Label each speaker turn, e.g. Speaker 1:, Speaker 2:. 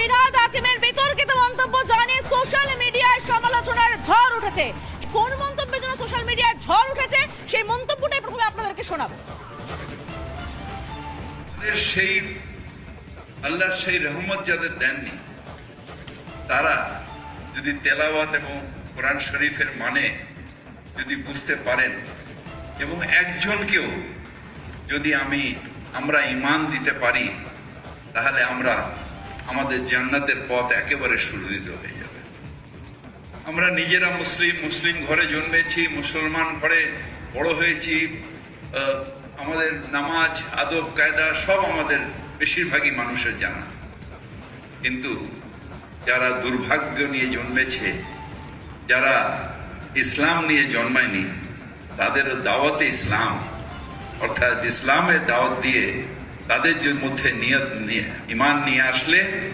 Speaker 1: ফিরহাদ হাকিমের বিতর্কিত মন্তব্য জানিয়ে সোশ্যাল মিডিয়ায় সমালোচনার ঝড় উঠেছে। কোন মন্তব্যের জন্য সোশ্যাল মিডিয়ায় ঝড় উঠেছে সেই মন্তব্যটাই প্রথমে আপনাদেরকে শোনাবো।
Speaker 2: সেই আল্লাহ সেই রহমত যাদের দেননি তারা যদি তেলাওয়াত এবং কোরআন শরীফের মানে যদি বুঝতে পারেন এবং একজনকেও যদি আমরা ঈমান দিতে পারি তাহলে আমাদের জান্নাতের পথ একেবারে সুরক্ষিত হয়ে যাবে। আমরা নিজেরা মুসলিম ঘরে জন্মেছি, মুসলমান ঘরে বড় হয়েছি, আমাদের নামাজ আদব কায়দা সব আমাদের বেশিরভাগই মানুষের জানা, কিন্তু যারা দুর্ভাগ্য নিয়ে জন্মেছে, যারা ইসলাম নিয়ে জন্মায়নি, তাদেরও দাওয়াতে ইসলাম অর্থাৎ ইসলামের দাওয়াত দিয়ে তাদের মধ্যে নিয়ত নিয়ে ঈমান নিয়ে আসলে